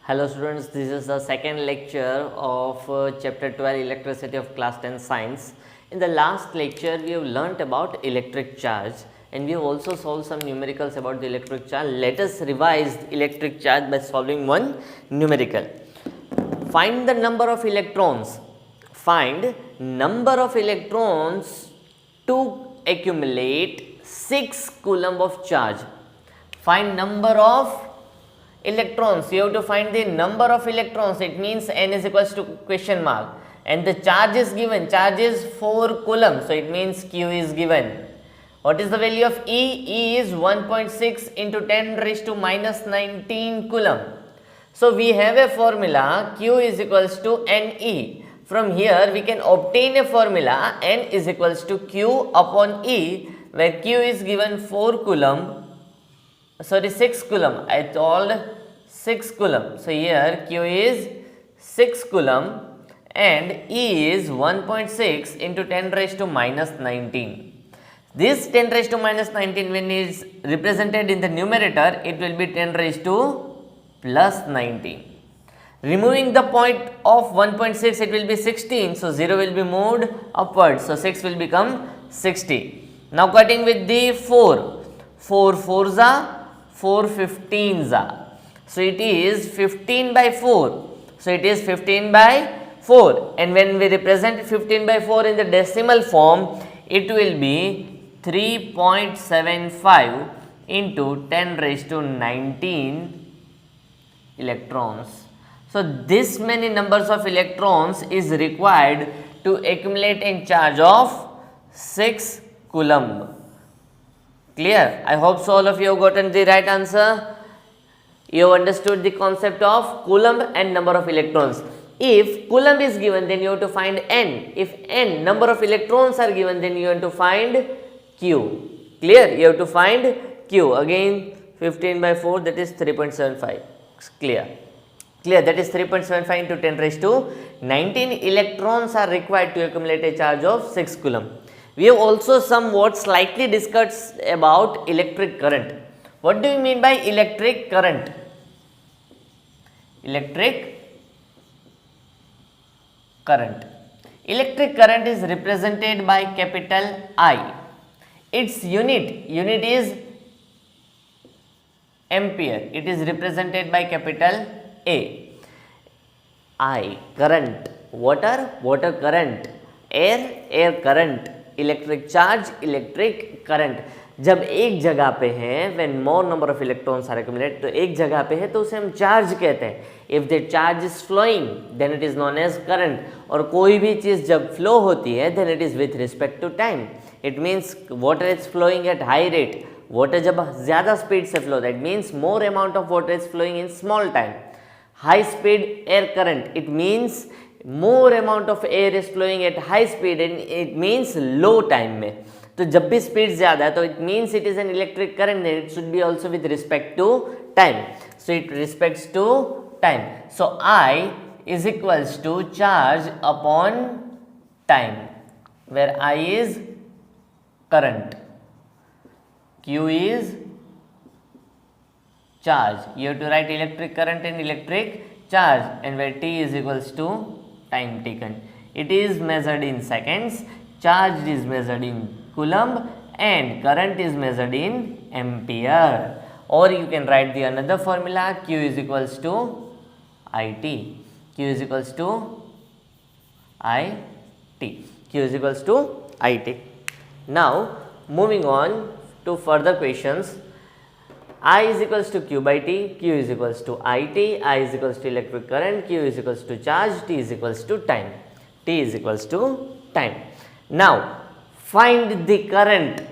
Hello students, this is the second lecture of chapter 12 electricity of class 10 science. In the last lecture we have learnt about electric charge and we have also solved some numericals about the electric charge. Let us revise the electric charge by solving one numerical. Find the number of electrons. Find number of electrons to accumulate 6 coulomb of charge. Find number of electrons. You have to find the number of electrons. It means n is equals to question mark and the charge is given. Charge is 4 coulomb. So it means Q is given. What is the value of E? E is 1.6 into 10 raised to minus 19 coulomb. So we have a formula Q is equals to NE. From here we can obtain a formula N is equals to Q upon E, where Q is given 4 coulomb. Sorry, 6 coulomb. I told 6 coulomb. So here Q is 6 coulomb and E is 1.6 into 10 raised to minus 19. This 10 raised to minus 19, when it is represented in the numerator, it will be 10 raised to plus 19. Removing the point of 1.6, it will be 16. So 0 will be moved upwards. So 6 will become 60. Now cutting with the 4. 4 4s are 4 15s are. So it is 15 by 4. So it is 15 by 4. And when we represent 15 by 4 in the decimal form, it will be 3.75 into 10 raised to 19 electrons. So this many numbers of electrons is required to accumulate a charge of 6 coulomb. Clear? I hope so all of you have gotten the right answer. You have understood the concept of coulomb and number of electrons. If coulomb is given, then you have to find N. If N, number of electrons are given, then you have to find Q. Clear? You have to find Q. Again 15 by 4, that is 3.75. Clear? Clear? That is 3.75 into 10 raised to 19 electrons are required to accumulate a charge of 6 coulomb. We have also somewhat slightly discussed about electric current. What do you mean by electric current? Electric current. Electric current is represented by capital I. Its unit is ampere. It is represented by capital A. I, current. Water current. Air current. Electric charge electric current. जब एक जगह पे है, when more number of electrons are accumulate, तो एक जगह पे है तो उसे हम चार्ज कहते हैं. If the charge is flowing then it is known as current. और कोई भी चीज जब फ्लो होती है then it is with respect to time. It means water is flowing at high rate. Water जब ज्यादा स्पीड से फ्लो होता है, it means more amount of water is flowing in small time. High speed air current, it means more amount of air is flowing at high speed and it means low time में. तो जब भी speed ज़्यादा है तो it means it is an electric current and it should be also with respect to time. So it respects to time. So I is equals to charge upon time, where I is current, Q is charge. You have to write electric current and electric charge, and where T is equals to time taken. It is measured in seconds, charge is measured in coulomb and current is measured in ampere. Or you can write the another formula, Q is equals to IT. Q is equals to IT. Q is equals to IT. Now moving on to further questions. I is equals to Q by T, Q is equals to IT, I is equals to electric current, Q is equals to charge, T is equals to time. T is equals to time. Now, find the current.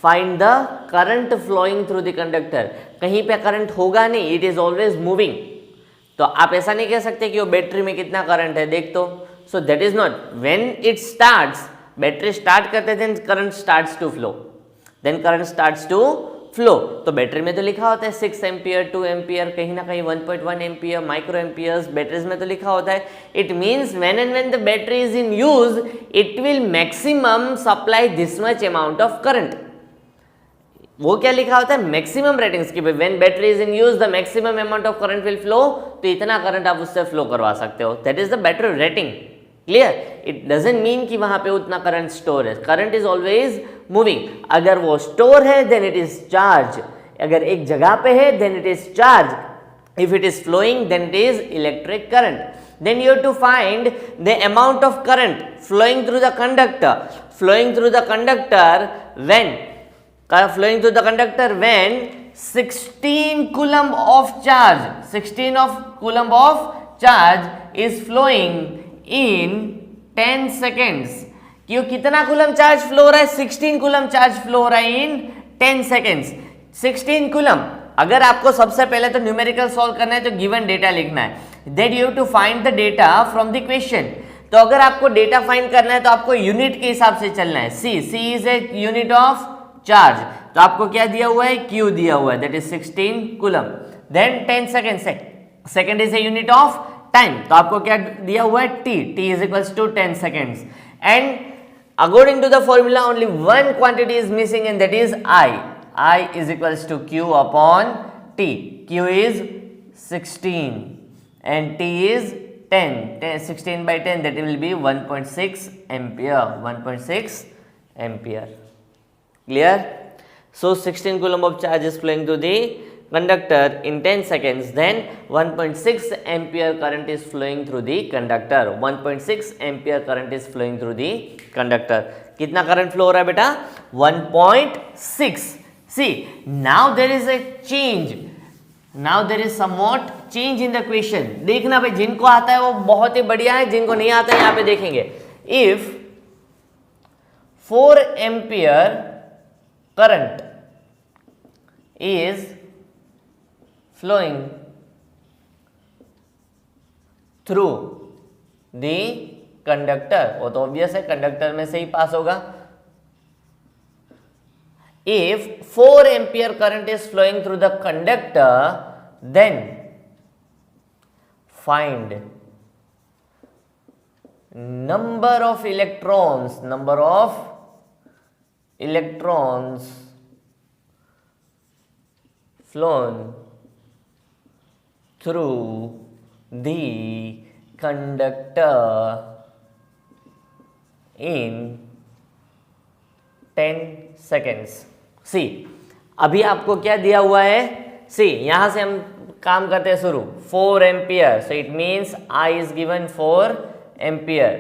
Find the current flowing through the conductor. कहीं पे current होगा नहीं, it is always moving. तो आप ऐसा नहीं कह सकते कि वो बैटरी में कितना करंट है, देख तो. So that is not. When it starts, battery start करते then current starts to flow. Then current starts to flow. तो बैटरी में तो लिखा होता है 6 एम्पियर, 2 एम्पियर, कहीं ना कहीं 1.1 एम्पियर, माइक्रो एम्पियर्स बैटरीज में तो लिखा होता है. It means when and when the battery is in use, it will maximum supply this much amount of current. वो क्या लिखा होता है, मैक्सिमम रेटिंग्स की, when battery is in use the maximum amount of current will flow, तो इतना current आप उससे फ्लो करवा सकते हो, that is the battery rating. Clear? It doesn't mean कि वहां पे उतना करंट स्टोर है, करंट इज ऑलवेज मूविंग। अगर वो स्टोर है देन इट इज चार्ज, अगर एक जगह पे है then it is charge, if it is flowing then it is electric current. Then you have to find the amount of current flowing through the conductor, flowing through the conductor when 16 coulomb of charge, 16 of coulomb of charge is flowing in 10 seconds. क्यों कितना coulomb charge flow हो रहा है, 16 coulomb charge flow हो रहा है इन 10 seconds. 16 coulomb, अगर आपको सबसे पहले तो न्यूमेरिकल सॉल्व करना है तो गिवन डेटा लिखना है, then you have to find the data from the question. तो अगर आपको डेटा फाइंड करना है तो आपको यूनिट के हिसाब से चलना है। C is a unit of charge, तो आपको क्या दिया हुआ है, क्यू दिया हुआ है, that is 16 coulomb. Then 10 second, second is a unit of time, तो आपको क्या दिया हुआ है, T is equals to 10 seconds. And according to the formula only one quantity is missing and that is I is equals to Q upon T. Q is 16 and T is 10. 16 by 10, that will be 1.6 ampere. 1.6 ampere. Clear? So 16 coulomb of charge is flowing through the conductor in 10 seconds. Then 1.6 ampere current is flowing through the conductor. 1.6 ampere current is flowing through the conductor. कितना current flow हो रहा है बेटा, 1.6. See, now there is a change. Now there is somewhat change in the question. देखना भाई, जिनको आता है वो बहुत ही बढ़िया है, जिनको नहीं आता है यहाँ पे देखेंगे। If 4 ampere current is flowing through the conductor, वो तो ऑब्वियस है, कंडक्टर में से ही पास होगा। If 4 ampere current is flowing through the conductor, then find number of electrons flown through the conductor in 10 seconds. सी, अभी आपको क्या दिया हुआ है, सी यहां से हम काम करते हैं शुरू। 4 ampere, so it means I is given 4 ampere.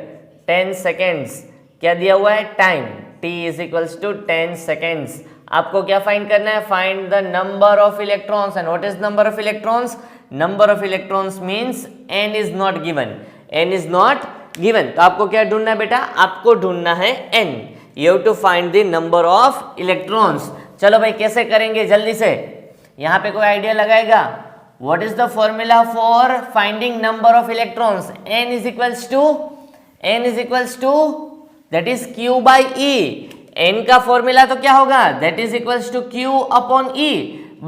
10 seconds, क्या दिया हुआ है, time, T is equals to 10 seconds. आपको क्या फाइंड करना है, find the number of electrons. And what is number of electrons, number of electrons means N is not given, N is not given. तो आपको क्या ढूंढना है बेटा, आपको ढूंढना है N. You have to find the number of electrons. चलो भाई कैसे करेंगे जल्दी से, यहाँ पे कोई आइडिया लगाएगा। What is the formula for finding number of electrons? N is equals to that is Q by E. N का फॉर्मूला तो क्या होगा, that is equals to Q upon E.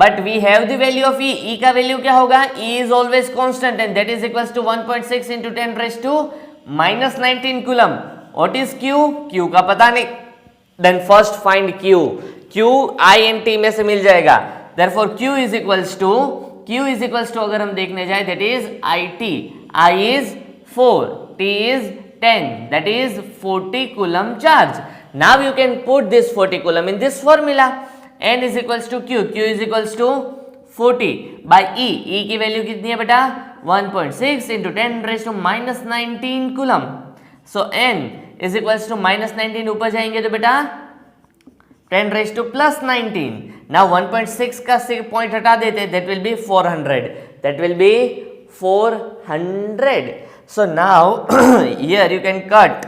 But we have the value of E. E का value क्या होगा, E is always constant and that is equals to 1.6 into 10 raised to minus 19 coulomb. What is Q? Q का पता नहीं, then first find Q. Q I and T में से मिल जाएगा, therefore Q is equals to अगर हम देखने जाए that is IT. I is 4, T is 10, that is 40 coulomb charge. Now you can put this 40 coulomb in this formula. N is equals to Q is equals to 40 by E. E की value कितनी है बेटा, 1.6 into 10 raised to minus 19 coulomb. So N is equals to minus 19, ऊपर जाएंगे तो बेटा 10 raised to plus 19. Now 1.6 का point हटा देते, that will be 400. That will be 400. So now here you can cut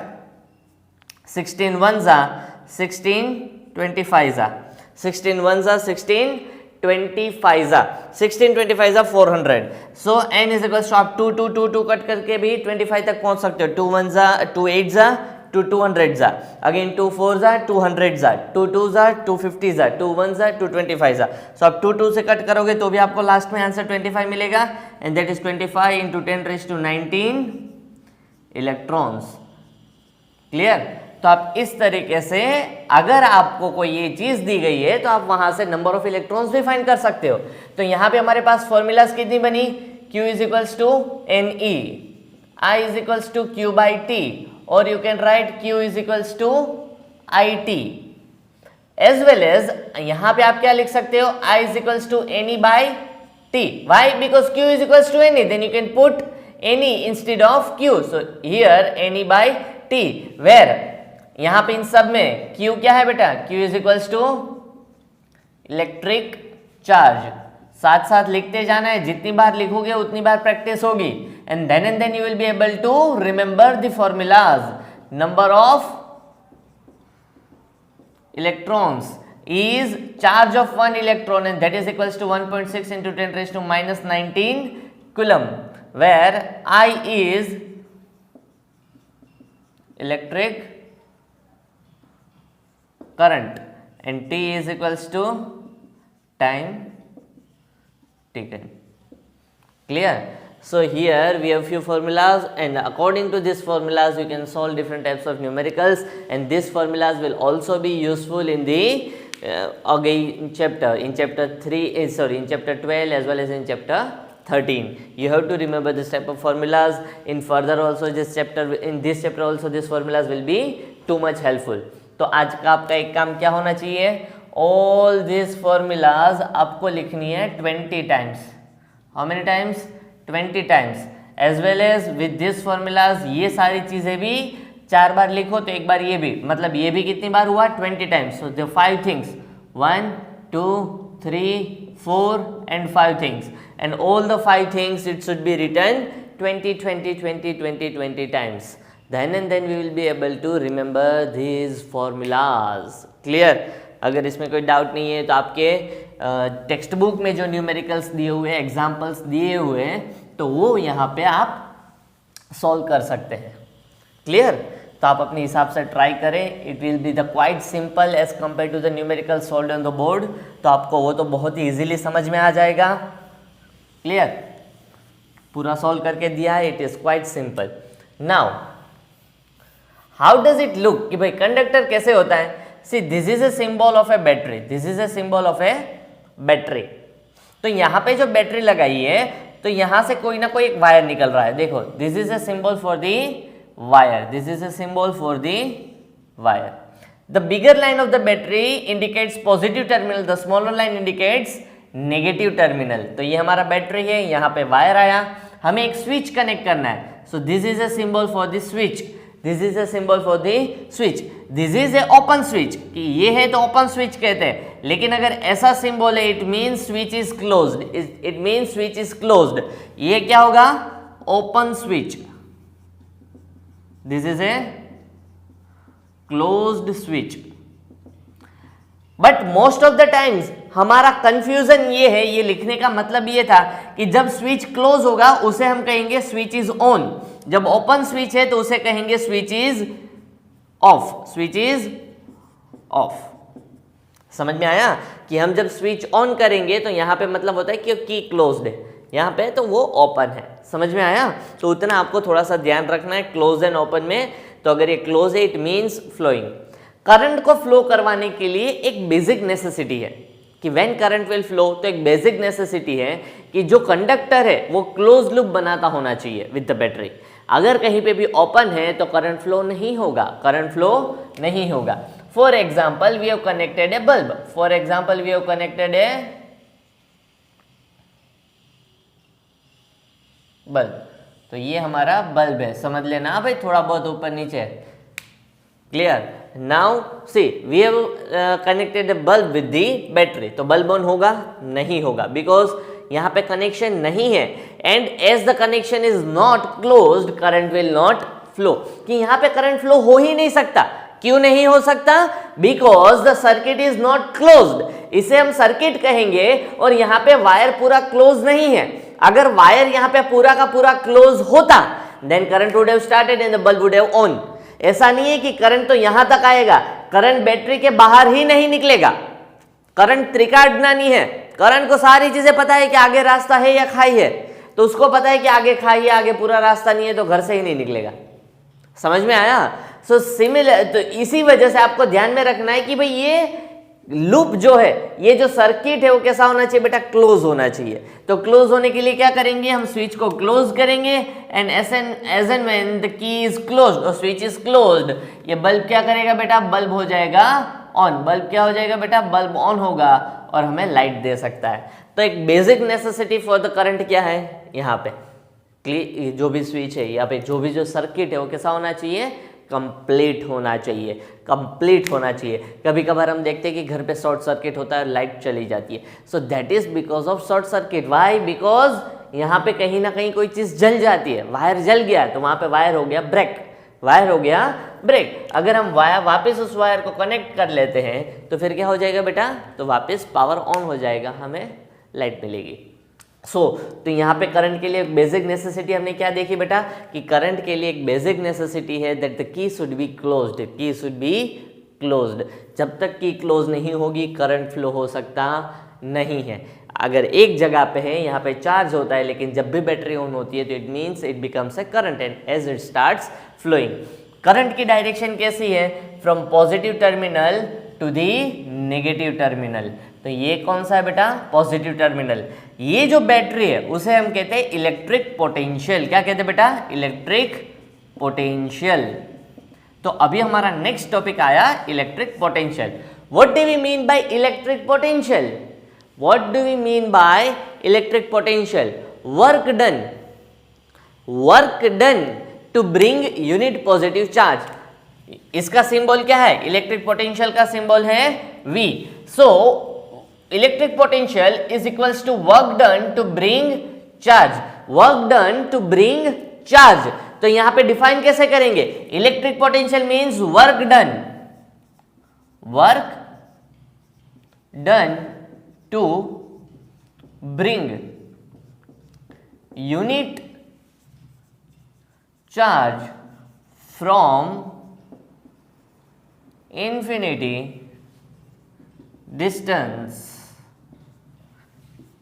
16 ones are 16 25s are 16 ones are 16 25s are 16 25s are 400. So n is equals to आप 2 cut करके भी 25 तक पहुंच सकते हो। 2 ones are 2 8s are 2 200s are again 2 4s are 200s are 2 2s are 250s are 2 1s are 225s are. So आप 2 से cut करोगे तो भी आपको लास्ट में आंसर 25 मिलेगा and that is 25 into 10 raised to 19 electrons. Clear? तो आप इस तरीके से अगर आपको कोई ये चीज दी गई है तो आप वहां से नंबर ऑफ इलेक्ट्रॉन्स भी फाइंड कर सकते हो। तो यहां पे हमारे पास फॉर्मूलाज कितनी बनी, Q is equals to Ne, I is equals to Q by T, और you can write Q is equals to IT, as well as यहां पे आप क्या लिख सकते हो, I is equals to Ne by T. Why? Because Q is equals to Ne, then you can put Ne instead of Q. So here Ne by T, where यहां पे इन सब में Q क्या है बेटा, Q is equals to electric charge. साथ साथ लिखते जाना है, जितनी बार लिखोगे उतनी बार प्रैक्टिस होगी, and then you will be able to remember the formulas. Number of electrons is charge of one electron, and that is equals to 1.6 into 10 raised to minus 19 coulomb, where I is electric current and T is equals to time taken. Clear? So here we have few formulas, and according to these formulas you can solve different types of numericals, and these formulas will also be useful in the again chapter, in chapter 3 sorry, in chapter 12 as well as in chapter 13. You have to remember this type of formulas. In further also this chapter, in this chapter also these formulas will be too much helpful. तो आज का आपका एक काम क्या होना चाहिए, all these formulas आपको लिखनी है 20 times. How many times? 20 times. As well as with these formulas ये सारी चीजें भी 4 बार लिखो, तो एक बार ये भी, मतलब ये भी कितनी बार हुआ, 20 times. So the 5 things, 1 2 3 4 and 5 things, and all the 5 things it should be written 20 20 20 20 20 times. Then and then we will be able to remember these formulas. Clear? अगर इसमें कोई डाउट नहीं है तो आपके टेक्स्ट बुक में जो न्यूमेरिकल्स दिए हुए हैं, एग्जाम्पल्स दिए हुए हैं, तो वो यहाँ पे आप सॉल्व कर सकते हैं। क्लियर? तो आप अपने हिसाब से ट्राई करें, it will be the quite simple as compare to the numerical solved on the board. तो आपको वो तो बहुत ही इजीली समझ में आ जाएगा। क्लियर? पूरा सॉल्व करके दिया है, it is quite simple. Now how does it look, कि भाई कंडक्टर कैसे होता है। See this is a symbol of A battery, this is a symbol of A battery. तो यहाँ पे जो बैटरी लगाई है, तो यहाँ से कोई ना कोई एक वायर निकल रहा है। देखो, this is a symbol for the wire, this is a symbol for the wire. The bigger line of the battery indicates positive terminal, the smaller line indicates negative terminal. तो ये हमारा बैटरी है, यहाँ पे वायर आया, हमें एक switch connect करना है। So this is a symbol for the switch, this is a symbol for the switch, this is a open switch, कि ये है तो open switch कहते हैं। लेकिन अगर ऐसा सिंबल है, it means switch is closed, it means switch is closed। ये क्या होगा, open switch, this is a closed switch. But most of the times हमारा कंफ्यूजन ये है, ये लिखने का मतलब ये था कि जब स्विच क्लोज होगा उसे हम कहेंगे स्विच इज ऑन, जब ओपन स्विच है तो उसे कहेंगे switch is of, switch is of. समझ में आया कि हम जब स्विच ऑन करेंगे तो यहाँ पे मतलब होता है कि की क्लोज्ड है, यहाँ पे तो वो ओपन है। समझ में आया? तो उतना आपको थोड़ा सा ध्यान रखना है क्लोज एंड ओपन में। तो अगर ये क्लोज है, इट मीन्स फ्लोइंग। करंट को फ्लो करवाने के लिए एक बेसिक नेसेसिटी है कि व्हेन करंट विल फ्लो, तो एक बेसिक नेसेसिटी है कि जो कंडक्टर है वो क्लोज लूप बनाता होना चाहिए विद द बैटरी। अगर कहीं पे भी ओपन है तो करंट फ्लो नहीं होगा, करंट फ्लो नहीं होगा। For example we have connected a bulb, for example we have connected a bulb, तो ये हमारा बल्ब है, समझ लेना भाई, थोड़ा बहुत ऊपर नीचे। Clear? Now see we have connected the bulb with the battery, तो बल्ब ऑन होगा? नहीं होगा, बिकॉज यहाँ पे कनेक्शन नहीं है, and as the connection is not closed current will not flow, कि यहाँ पे करंट फ्लो हो ही नहीं सकता। क्यों नहीं हो सकता? Because the circuit is not closed. इसे हम सर्किट कहेंगे और यहाँ पे वायर पूरा क्लोज नहीं है। अगर वायर यहाँ पे पूरा का पूरा क्लोज होता, then current would have started and the bulb would have on. ऐसा नहीं है कि करंट तो यहां तक आएगा, करंट बैटरी के बाहर ही नहीं निकलेगा। करंट त्रिकार्डनानी है, करंट को सारी चीजें पता है कि आगे रास्ता है या खाई है, तो उसको पता है कि आगे खाई है, आगे पूरा रास्ता नहीं है, तो घर से ही नहीं निकलेगा। समझ में आया? सो सिमिलर, तो इसी वजह से आपको ध्यान में रखना है कि भाई ये लूप जो है, ये जो सर्किट है वो कैसा होना चाहिए बेटा? क्लोज होना चाहिए। तो क्लोज होने के लिए क्या करेंगे? हम स्विच को क्लोज करेंगे and as and when the key is closed और स्विच इज क्लोज्ड, ये बल्ब क्या करेगा बेटा? बल्ब हो जाएगा ऑन। बल्ब क्या हो जाएगा बेटा? बल्ब ऑन होगा और हमें लाइट दे सकता है। तो एक basic necessity for the current क्या है? यहाँ पे जो भी स्विच है, यहाँ पे जो भी जो सर्किट है वो कैसा होना चाहिए? कंप्लीट होना चाहिए, कंप्लीट होना चाहिए। कभी कभार हम देखते हैं कि घर पे शॉर्ट सर्किट होता है, लाइट चली जाती है। So that is because of short circuit. Why? Because यहाँ पे कहीं ना कहीं कोई चीज जल जाती है, वायर जल गया तो वहां पे वायर हो गया ब्रेक, वायर हो गया ब्रेक। अगर हम वायर वापस उस वायर को कनेक्ट कर लेते हैं तो फिर क्या हो जाएगा बेटा? तो वापस पावर ऑन हो जाएगा, हमें लाइट मिलेगी। तो यहाँ पे करंट के लिए एक बेसिक नेसेसिटी हमने क्या देखी बेटा? कि करंट के लिए एक बेसिक नेसेसिटी है that the key should be closed, की शुड बी क्लोज्ड। जब तक की क्लोज नहीं होगी करंट फ्लो हो सकता नहीं है। अगर एक जगह पे है, यहाँ पे चार्ज होता है, लेकिन जब भी बैटरी ऑन होती है तो it means it becomes a current and as it starts flowing. Current की डायरेक्शन कैसी है? From positive terminal to the negative terminal. तो ये कौन सा है बेटा? Positive terminal. ये जो बैटरी है उसे हम कहते हैं इलेक्ट्रिक पोटेंशियल। क्या कहते हैं बेटा? Electric potential. तो अभी हमारा नेक्स्ट टॉपिक आया electric potential. What do we mean by electric potential? What do we mean by electric potential? Work done, work done to bring unit positive charge. इसका symbol क्या है? इलेक्ट्रिक पोटेंशियल का symbol है V। So electric potential is equals to work done to bring charge, work done to bring charge. तो यहां पे define कैसे करेंगे? Electric potential means work done, work done to bring unit charge from infinity distance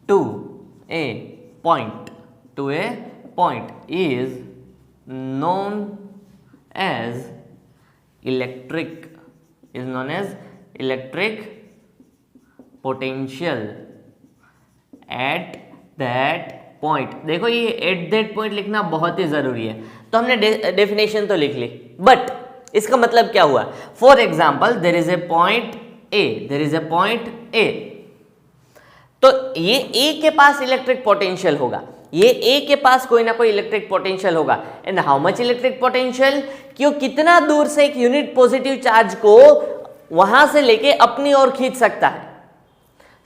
to a point, to a point is known as electric, is known as electric potential at that point। देखो ये at that point लिखना बहुत ही जरूरी है। तो हमने definition तो लिख ली, बट इसका मतलब क्या हुआ? For example there is a point A, there is a point A, तो ये ए के पास इलेक्ट्रिक पोटेंशियल होगा, ये ए के पास कोई ना कोई इलेक्ट्रिक पोटेंशियल होगा। And how much electric potential? कि वो कितना दूर से एक यूनिट पॉजिटिव चार्ज को वहां से लेके अपनी ओर खींच सकता है।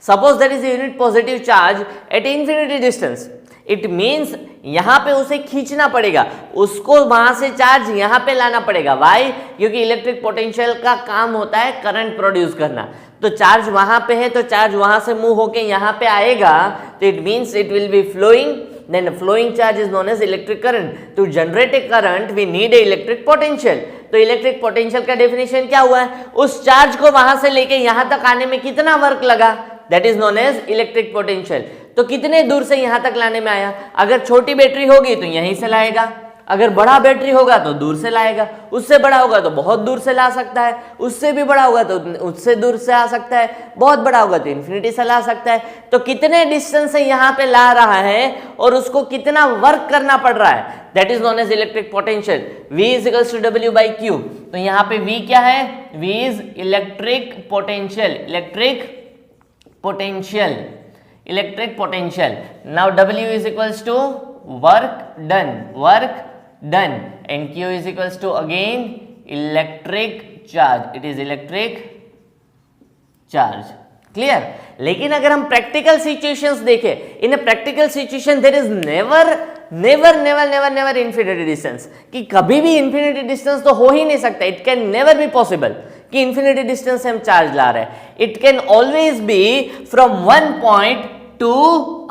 Suppose that is a unit positive charge at infinity distance, it means यहां पे उसे खींचना पड़ेगा, उसको वहां से चार्ज यहां पे लाना पड़ेगा। व्हाई? क्योंकि इलेक्ट्रिक पोटेंशियल का काम होता है करंट प्रोड्यूस करना। तो चार्ज वहां पे है तो चार्ज वहां से मूव होके यहां पे आएगा, तो it means it will be flowing, then flowing charge is known as electric current. To generate a current we need a electric potential. तो इलेक्ट्रिक पोटेंशियल का डेफिनेशन क्या हुआ है? उस चार्ज को वहां से लेके यहां तक आने में कितना वर्क लगा, that is known as electric potential. तो कितने दूर से यहां तक लाने में आया? अगर छोटी बैटरी होगी तो यहीं से लाएगा, अगर बड़ा बैटरी होगा तो दूर से लाएगा, उससे बड़ा होगा तो बहुत दूर से ला सकता है, उससे भी बड़ा होगा तो उससे दूर से आ सकता है, बहुत बड़ा होगा तो इन्फिनिटी से ला सकता है। तो कितने डिस्टेंस से यहाँ पे ला रहा है और उसको कितना वर्क करना पड़ रहा है, that is known as electric potential. V is equals to W by Q। तो यहाँ पे V क्या है? V is electric potential, electric potential, electric potential. Now W is equals to work done, work done, and Q is equals to again electric charge, it is electric charge। Clear? लेकिन अगर हम practical situations देखें, in a practical situation there is never never never never never infinity distance, कि कभी भी infinity distance तो हो ही नहीं सकता। It can never be possible कि इन्फिनिटी डिस्टेंस से हम चार्ज ला रहे हैं। It can always be from one point to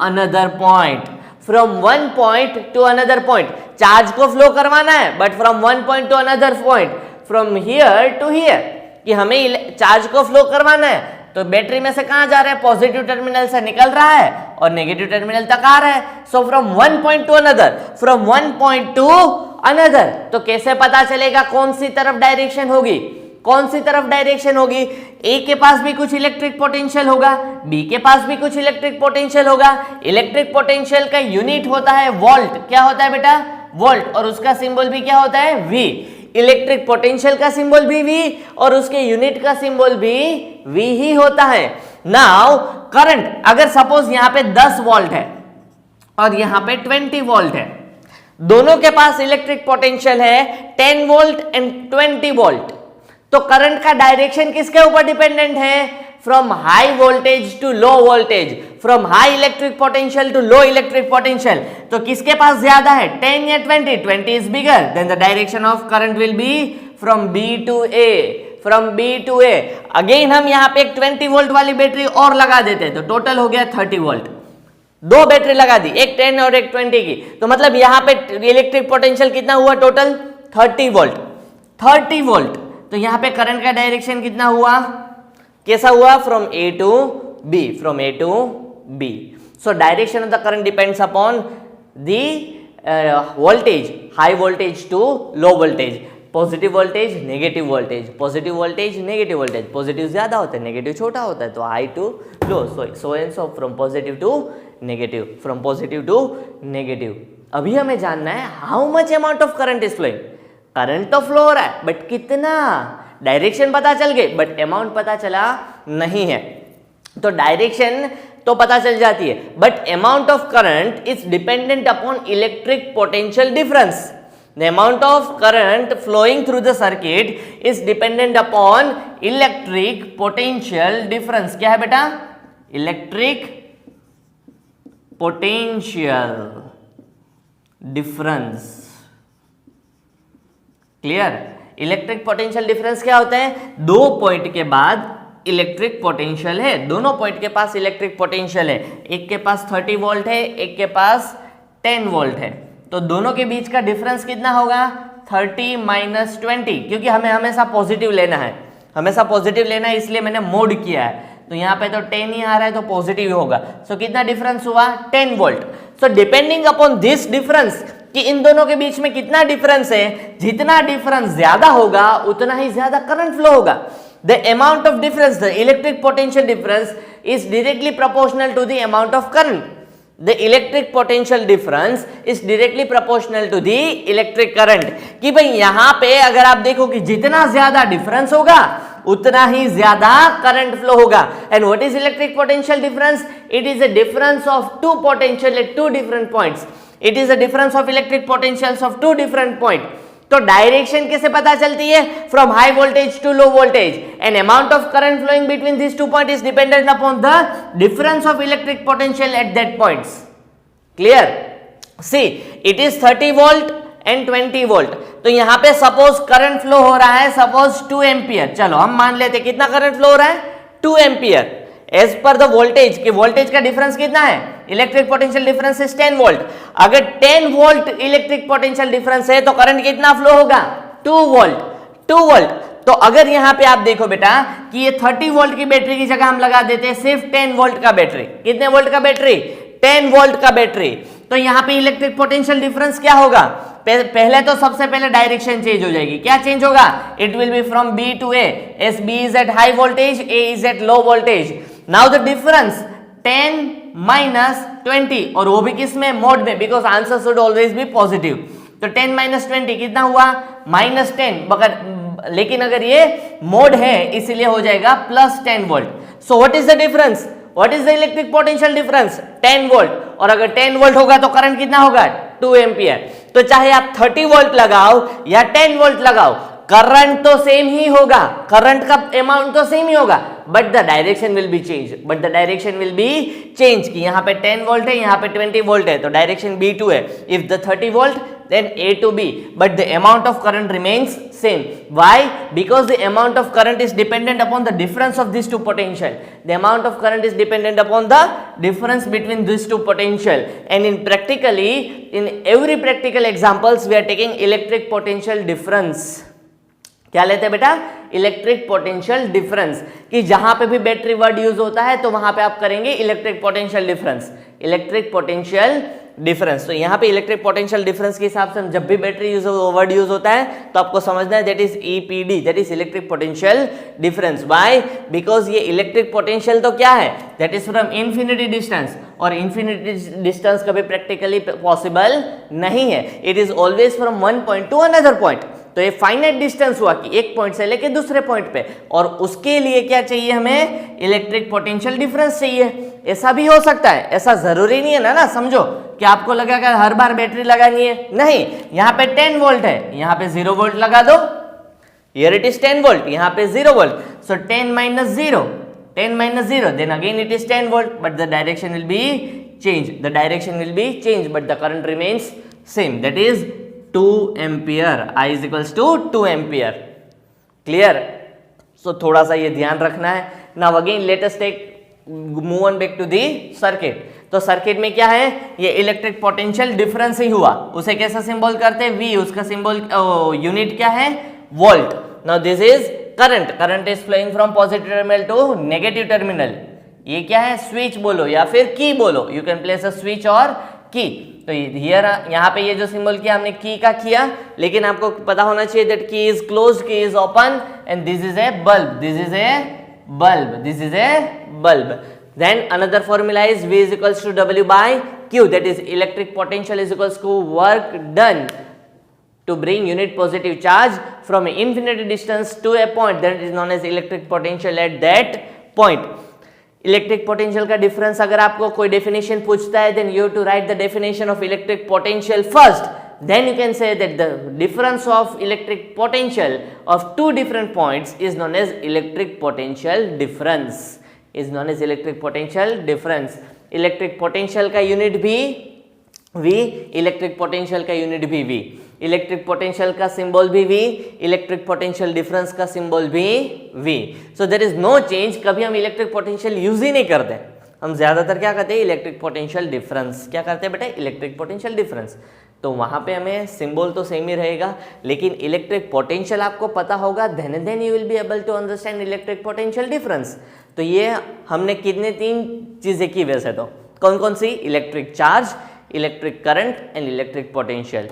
another point, from one point to another point. Charge को फ्लो करवाना है but from one point to another point, from here to here, कि हमें चार्ज को flow करवाना है तो battery में से कहां जा रहा है, पॉजिटिव टर्मिनल से निकल रहा है और नेगेटिव टर्मिनल तक आ रहा है। So from one point to another, from one point to another, तो कैसे पता चलेगा कौन सी तरफ डायरेक्शन होगी, कौन सी तरफ डायरेक्शन होगी। ए के पास भी कुछ इलेक्ट्रिक पोटेंशियल होगा, बी के पास भी कुछ इलेक्ट्रिक पोटेंशियल होगा। इलेक्ट्रिक पोटेंशियल का यूनिट होता है वोल्ट, क्या होता है बेटा, वोल्ट, और उसका सिंबल भी क्या होता है, वी। इलेक्ट्रिक पोटेंशियल का सिंबल भी वी और उसके यूनिट का सिंबल भी वी ही होता है। नाउ करंट, अगर सपोज यहां पे 10 वोल्ट है और यहां पे 20 वोल्ट है, दोनों के पास इलेक्ट्रिक पोटेंशियल है 10 वोल्ट एंड 20 वोल्ट, तो करंट का डायरेक्शन किसके ऊपर डिपेंडेंट है, from high voltage to low voltage, from high electric potential to low electric potential. तो किसके पास ज्यादा है, 10 या 20, 20 is bigger, then the direction of current will be from B to A, from B to A. Again हम यहां पे एक 20 वोल्ट वाली बैटरी और लगा देते हैं, तो टोटल हो गया 30 वोल्ट। दो बैटरी लगा दी, एक 10 और एक 20 की, तो मतलब यहां पे इलेक्ट्रिक पोटेंशियल कितना हुआ टोटल, 30 वोल्ट, 30 वोल्ट। तो यहां पे करंट का डायरेक्शन कितना हुआ, कैसा हुआ, from A to B, from A to B. So direction of the current depends upon the voltage, high voltage to low voltage, positive voltage negative voltage, positive voltage negative voltage, positive ज्यादा होता है negative छोटा होता है, तो high to low, so and so from positive to negative, from positive to negative. अभी हमें जानना है how much amount of current is flowing, current तो फ्लो हो रहा है बट कितना, डायरेक्शन पता चल गई बट अमाउंट पता चला नहीं है। तो डायरेक्शन तो पता चल जाती है but amount of current is dependent upon electric potential difference. The amount of current flowing through the circuit is dependent upon electric potential difference. क्या है बेटा, electric potential difference. Clear, electric potential difference क्या होता है, दो point के बाद electric potential है, दोनों पॉइंट के पास इलेक्ट्रिक पोटेंशियल है, एक के पास 30 वोल्ट है, एक के पास 10 वोल्ट है, तो दोनों के बीच का डिफरेंस कितना होगा, 30 माइनस 20, क्योंकि हमें हमेशा पॉजिटिव लेना है, हमेशा पॉजिटिव लेना है, इसलिए मैंने मोड किया है। तो यहाँ पे तो 10 ही आ रहा है तो पॉजिटिव होगा। सो कितना डिफरेंस हुआ, 10 volt. So depending upon this difference कि इन दोनों के बीच में कितना डिफरेंस है, जितना डिफरेंस ज्यादा होगा उतना ही ज्यादा करंट फ्लो होगा। The amount of difference, the electric potential difference is directly proportional to the amount of current. The electric potential difference is directly proportional to the electric current। कि भाई यहां पे अगर आप देखो कि जितना ज्यादा डिफरेंस होगा उतना ही ज्यादा करंट फ्लो होगा। And what is electric potential difference, it is a difference of two potential at two different points, it is a difference of electric potentials of two different point. तो direction कैसे पता चलती है, from high voltage to low voltage, and amount of current flowing between this two point is dependent upon the difference of electric potential at that points. Clear, see it is 30 volt and 20 volt. तो यहां पे suppose current flow हो रहा है suppose 2 ampere, चलो हम मान लेते कितना करंट फ्लो हो रहा है, 2 ampere as per the voltage, कि वोल्टेज का डिफरेंस कितना है, electric potential difference is 10 volt. अगर 10 वोल्ट इलेक्ट्रिक पोटेंशियल डिफरेंस है तो करंट कितना फ्लो होगा, 2 वोल्ट, 2 वोल्ट। तो अगर यहां पे आप देखो बेटा कि ये 30 वोल्ट की बैटरी की जगह हम लगा देते हैं सिर्फ 10 वोल्ट का बैटरी, कितने वोल्ट का बैटरी, 10 वोल्ट का बैटरी, तो यहां पे इलेक्ट्रिक पोटेंशियल डिफरेंस क्या होगा, पहले तो सबसे पहले डायरेक्शन चेंज हो जाएगी, क्या चेंज होगा, it will be from B to A, as B is at high voltage, A is at low voltage. Now the difference 10 minus 20, और वो भी किस में, मोड में, because answer should always be positive. तो 10 माइनस 20 कितना हुआ, माइनस 10, लेकिन अगर ये मोड है इसीलिए हो जाएगा plus 10 volt. So what is the difference, what is the electric potential difference, 10 volt, और अगर 10 वोल्ट होगा तो करंट कितना होगा, 2 एम्पियर। तो चाहे आप 30 वोल्ट लगाओ या 10 वोल्ट लगाओ, करंट तो सेम ही होगा, करंट का अमाउंट तो सेम ही होगा, but the direction will be change, but the direction will be change, कि यहाँ पे 10 वोल्ट है, यहाँ पे 20 वोल्ट है, तो डायरेक्शन B2 है, if the 30 volt then A to B, but the amount of current remains same. Why? Because the amount of current is dependent upon the difference of these two potential. The amount of current is dependent upon the difference between these two potential. And in practically, in every practical examples, we are taking electric potential difference. क्या लेते हैं बेटा, electric potential difference, कि जहां पे भी battery word use होता है तो वहां पे आप करेंगे electric potential difference, electric potential difference. तो यहाँ पे इलेक्ट्रिक पोटेंशियल डिफरेंस के हिसाब से जब भी बैटरी वर्ड यूज होता है तो आपको समझना है that is EPD, that is electric potential difference. Why? Because ये इलेक्ट्रिक पोटेंशियल तो क्या है, that is from infinity distance, और इन्फिनिटी डिस्टेंस कभी प्रैक्टिकली पॉसिबल नहीं है, it is always from one point to another point. तो ये फाइनाइट डिस्टेंस हुआ कि एक पॉइंट से लेके दूसरे पॉइंट पे, और उसके लिए क्या चाहिए हमें, इलेक्ट्रिक पोटेंशियल डिफरेंस चाहिए। ऐसा भी हो सकता है, ऐसा जरूरी नहीं है ना, समझो कि आपको लगा कि हर बार बैटरी लगानी है, नहीं, यहाँ पे 10 वोल्ट है, यहाँ पे 0 वोल्ट लगा दो, here it is 10 volt, यहाँ पे 0 volt, so 10 minus 0, 10 minus 0, then again it is 10 volt, but the direction will be changed, the direction will be changed, but the current remains same, that is 2 ampere, I is equals to 2 ampere, clear? So थोड़ा सा ये ध्यान रखना है। Now again let us take move on back to the circuit। तो circuit में क्या है, ये इलेक्ट्रिक पोटेंशियल डिफरेंस ही हुआ, उसे कैसा सिंबल करते हैं, V, उसका सिंबल यूनिट क्या है, volt. Now this is current, current is flowing from positive terminal to negative terminal. ये क्या है, स्विच बोलो या फिर की बोलो, you can place a switch और की। तो हियर यहाँ पे ये जो सिंबल किया हमने की का किया, लेकिन आपको पता होना चाहिए दैट की इज क्लोज्ड, की is open, and this is a bulb, this is a bulb, this is a bulb. Then another formula is V is equals to W by Q, that is electric potential is equals to work done to bring unit positive charge from an infinite distance to a point, that is known as electric potential at that point. Electric potential का difference अगर आपको कोई definition पूछता है, then you have to write the definition of electric potential first. Then you can say that the difference of electric potential of two different points is known as electric potential difference. Is known as electric potential difference. Electric potential का unit भी V, electric potential का unit भी V, electric potential का symbol भी V, electric potential difference का symbol भी V। So there is no change, कभी हम इलेक्ट्रिक पोटेंशियल यूज ही नहीं करते, हम ज्यादातर क्या करते हैं, इलेक्ट्रिक पोटेंशियल डिफरेंस। क्या करते हैं बेटा, इलेक्ट्रिक पोटेंशियल डिफरेंस। तो वहां पे हमें सिंबल तो सेम ही रहेगा, लेकिन इलेक्ट्रिक पोटेंशियल आपको पता होगा, then you will be able to understand electric potential difference. तो ये हमने कितने 3 चीजें की वैसे तो, कौन कौन सी, electric charge, electric current and electric potential,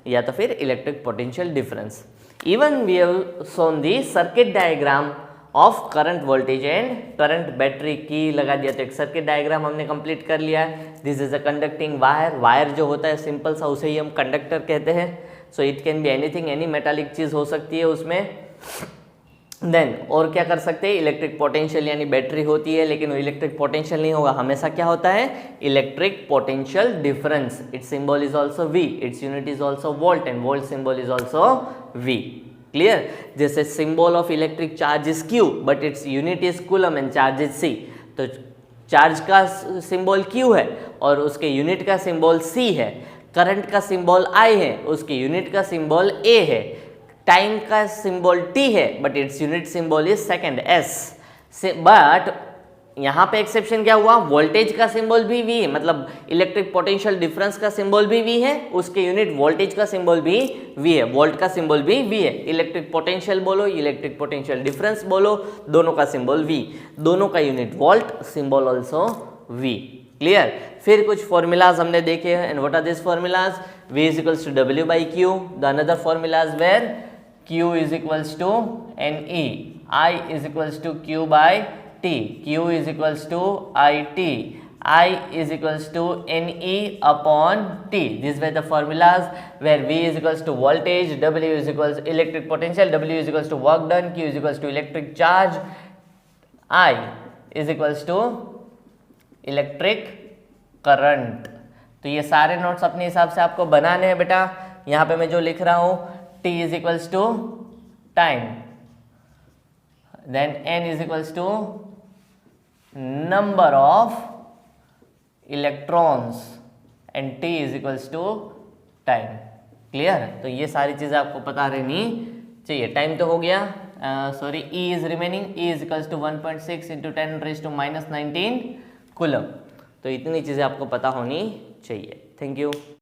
या तो फिर electric potential difference. Even we have shown the circuit diagram of current voltage and current, battery की लगा दिया, तो एक सर्किट डायग्राम हमने कंप्लीट कर लिया है। This is a conducting wire, wire जो होता है सिंपल सा उसे ही हम कंडक्टर कहते हैं। So it can be anything, any metallic चीज हो सकती है उसमें। देन और क्या कर सकते हैं, इलेक्ट्रिक पोटेंशियल यानी बैटरी होती है, लेकिन वो इलेक्ट्रिक पोटेंशियल नहीं होगा, हमेशा क्या होता है, electric potential difference. Its symbol is also V, its unit is also volt, and volt symbol is also V। Clear? जैसे symbol of electric charge is Q, but its unit is coulomb and charge is C। तो charge का symbol Q है और उसके unit का symbol C है। Current का symbol I है, उसके यूनिट का सिंबल A है। टाइम का सिंबल T है, but its unit symbol is second S। But यहाँ पे एक्सेप्शन क्या हुआ, वोल्टेज का सिंबल भी V है, मतलब इलेक्ट्रिक पोटेंशियल डिफरेंस का सिंबल भी V है, उसके यूनिट वोल्टेज का सिंबल भी V है, वोल्ट का सिंबल भी V है। इलेक्ट्रिक पोटेंशियल बोलो, इलेक्ट्रिक पोटेंशियल डिफरेंस बोलो, दोनों का सिंबल V, दोनों का unit volt, symbol also V। Clear? फिर कुछ फॉर्मूलाज हमने देखे हैं, and what are this formulas, V is equals to W by Q, the another formulas where Q is equals to NE, I is equals to Q by T, Q is equals to IT, I is equals to NE upon T. These were the formulas where V is equals to voltage, W is equals to electric potential, W is equals to work done, Q is equals to electric charge, I is equals to electric current. तो ये सारे notes अपने हिसाब से आपको बनाने हैं बेटा। यहाँ पे मैं जो लिख रहा हूँ, T is equals to time, then N is equals to number of electrons and T is equals to time. Clear? तो ये सारी चीजें आपको पता रहनी चाहिए। टाइम तो हो गया, sorry, E is remaining, E is equals to 1.6 into 10⁻⁻19 coulomb. तो इतनी चीजें आपको पता होनी चाहिए। Thank you.